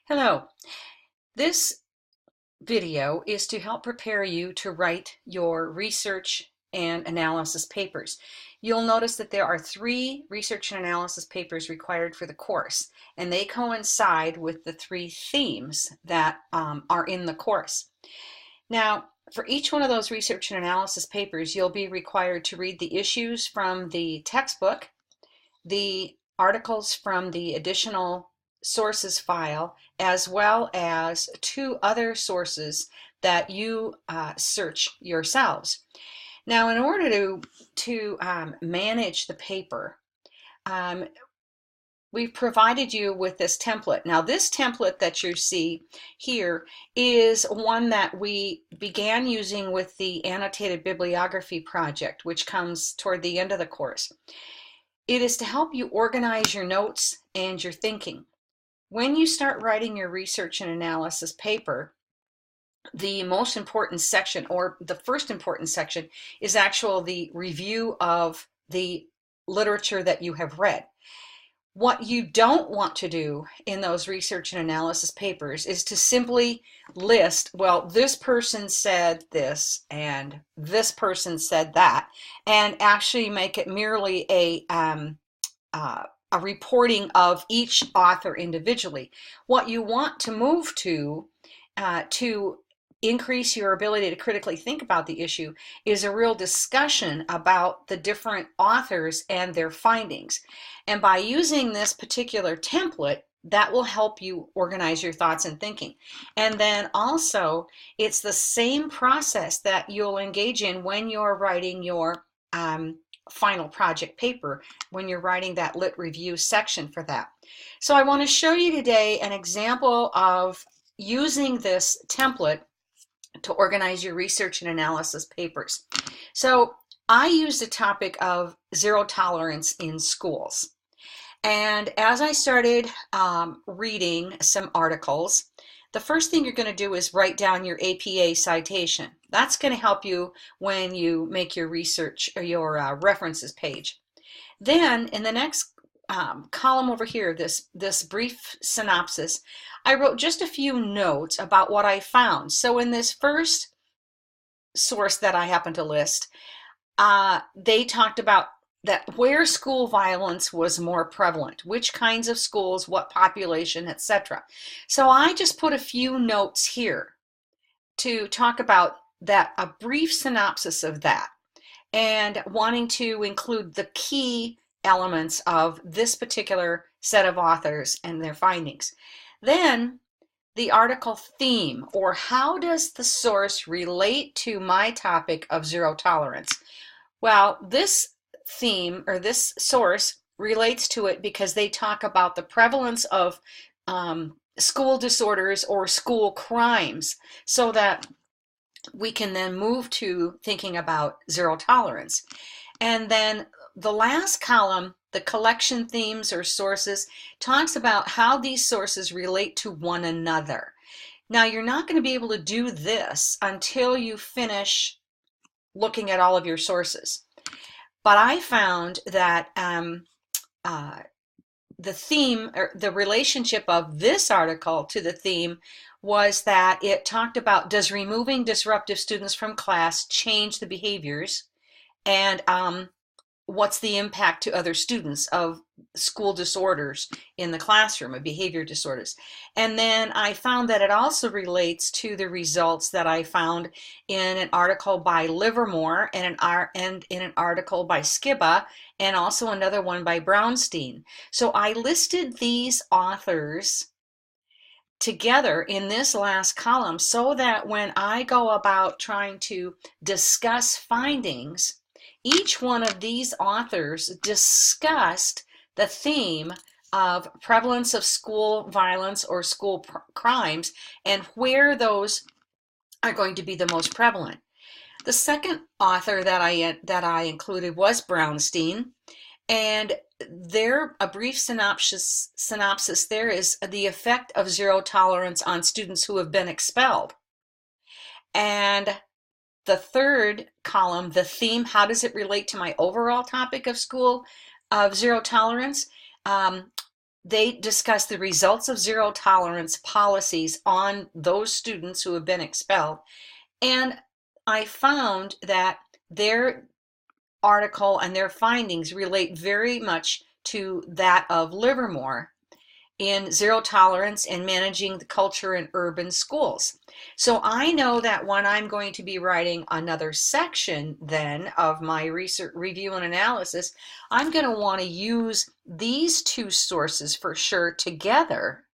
Hello. This video is to help prepare you to write your research and analysis papers. You'll notice that there are 3 research and analysis papers required for the course, and they coincide with the 3 themes that are in the course. Now, for each one of those research and analysis papers, you'll be required to read the issues from the textbook, the articles from the additional sources file, as well as 2 other sources that you search yourselves. Now, in order to manage the paper, we've provided you with this template. Now, this template that you see here is one that we began using with the annotated bibliography project, which comes toward the end of the course. It is to help you organize your notes and your thinking. When you start writing your research and analysis paper, the most important section, or the first important section, is actually the review of the literature that you have read. What you don't want to do in those research and analysis papers is to simply list, well, this person said this and this person said that, and actually make it merely a reporting of each author individually. What you want to move to increase your ability to critically think about the issue is a real discussion about the different authors and their findings. And by using this particular template, that will help you organize your thoughts and thinking. And then also, it's the same process that you'll engage in when you're writing your final project paper, when you're writing that lit review section for that. So I want to show you today an example of using this template to organize your research and analysis papers. So I used a topic of zero tolerance in schools. And as I started reading some articles, the first thing you're going to do is write down your APA citation. That's going to help you when you make your research or your references page. Then in the next column over here, this brief synopsis, I wrote just a few notes about what I found. So in this first source that I happen to list, they talked about that where school violence was more prevalent, which kinds of schools, what population, etc. So I just put a few notes here to talk about that, a brief synopsis of that, and wanting to include the key elements of this particular set of authors and their findings. Then the article theme, or how does the source relate to my topic of zero tolerance? Well, this theme or this source relates to it because they talk about the prevalence of school disorders or school crimes, so that we can then move to thinking about zero tolerance. And then the last column, the collection themes or sources, talks about how these sources relate to one another. Now, you're not going to be able to do this until you finish looking at all of your sources. But I found that the theme, or the relationship of this article to the theme, was that it talked about, does removing disruptive students from class change the behaviors, and what's the impact to other students of school disorders in the classroom, of behavior disorders. And then I found that it also relates to the results that I found in an article by Livermore and in an article by Skiba, and also another one by Brownstein. So I listed these authors together in this last column so that when I go about trying to discuss findings, each one of these authors discussed the theme of prevalence of school violence or school crimes and where those are going to be the most prevalent. The second author that I included was Brownstein, and a brief synopsis there is the effect of zero tolerance on students who have been expelled. And the third column, the theme, how does it relate to my overall topic of zero tolerance? they discuss the results of zero tolerance policies on those students who have been expelled. And I found that their article and their findings relate very much to that of Livermore in zero tolerance and managing the culture in urban schools. So I know that when I'm going to be writing another section then of my research review and analysis, I'm going to want to use these two sources for sure together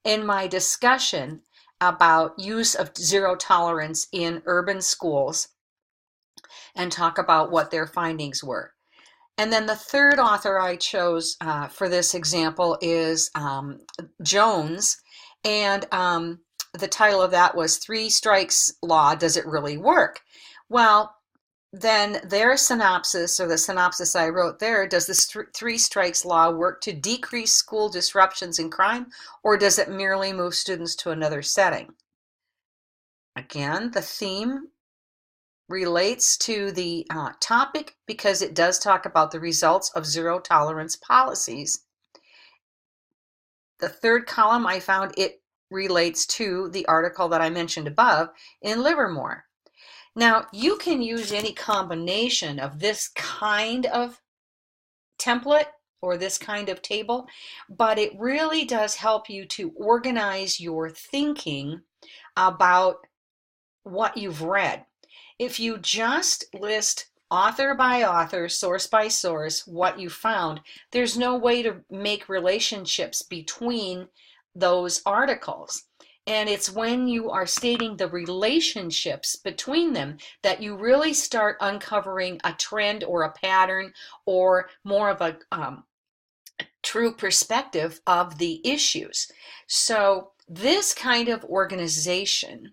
in my discussion about use of zero tolerance in urban schools and talk about what their findings were. And then the third author I chose for this example is Jones, and the title of that was Three Strikes Law, Does It Really Work? Well, then their synopsis, or the synopsis I wrote there, does this three strikes law work to decrease school disruptions and crime, or does it merely move students to another setting? Again, the theme relates to the topic because it does talk about the results of zero tolerance policies. The third column, I found it relates to the article that I mentioned above in Livermore. Now, you can use any combination of this kind of template or this kind of table, but it really does help you to organize your thinking about what you've read. If you just list author by author, source by source, what you found, there's no way to make relationships between those articles. And it's when you are stating the relationships between them that you really start uncovering a trend or a pattern or more of a true perspective of the issues. So this kind of organization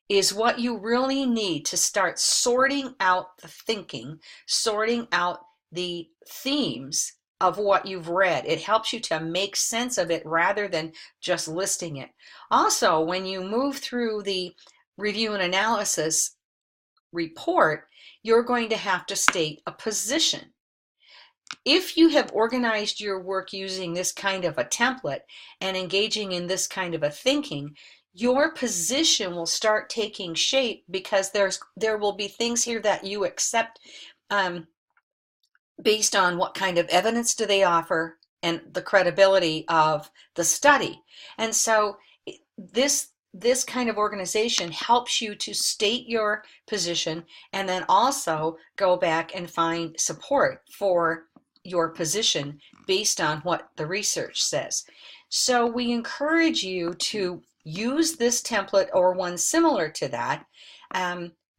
is what you really need to start sorting out the thinking, sorting out the themes of what you've read. It helps you to make sense of it rather than just listing it. Also, when you move through the review and analysis report, you're going to have to state a position. If you have organized your work using this kind of a template and engaging in this kind of a thinking, your position will start taking shape because there will be things here that you accept based on what kind of evidence do they offer and the credibility of the study. And so this kind of organization helps you to state your position and then also go back and find support for your position based on what the research says. So we encourage you to use this template or one similar to that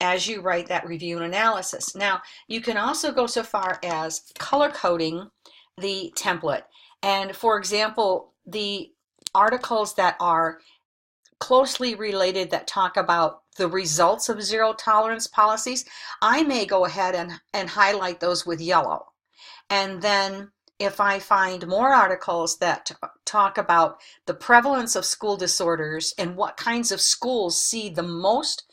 as you write that review and analysis. Now, you can also go so far as color coding the template. And for example, the articles that are closely related that talk about the results of zero tolerance policies, I may go ahead and highlight those with yellow. And then if I find more articles that talk about the prevalence of school disorders and what kinds of schools see the most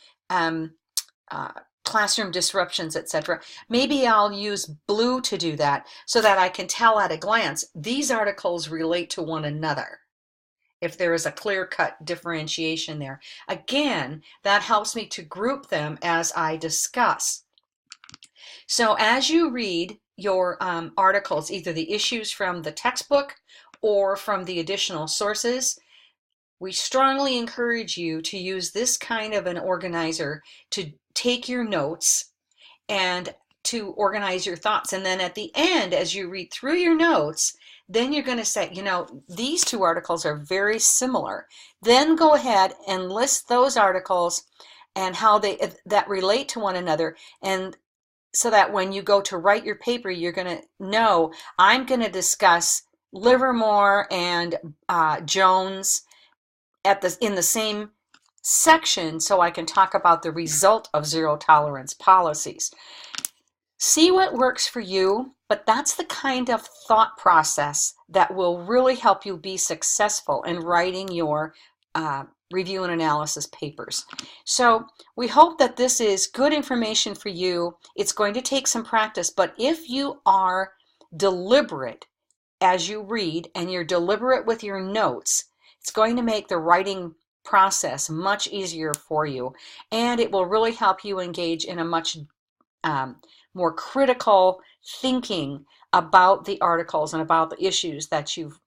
classroom disruptions, etc., maybe I'll use blue to do that so that I can tell at a glance these articles relate to one another. If there is a clear-cut differentiation there. Again, that helps me to group them as I discuss. So as you read your articles, either the issues from the textbook or from the additional sources, we strongly encourage you to use this kind of an organizer to take your notes and to organize your thoughts. And then at the end, as you read through your notes, then you're going to say, you know, these two articles are very similar. Then go ahead and list those articles and how that relate to one another, and so that when you go to write your paper, you're going to know I'm going to discuss Livermore and Jones in the same section so I can talk about the result of zero tolerance policies. See what works for you, but that's the kind of thought process that will really help you be successful in writing your review and analysis papers. So we hope that this is good information for you. It's going to take some practice, but if you are deliberate as you read and you're deliberate with your notes, it's going to make the writing process much easier for you, and it will really help you engage in a much more critical thinking about the articles and about the issues that you've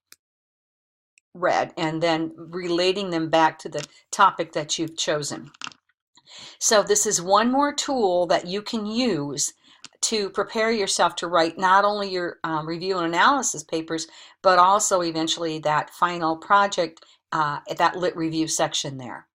read, and then relating them back to the topic that you've chosen. So this is one more tool that you can use to prepare yourself to write not only your review and analysis papers, but also eventually that final project, that lit review section there.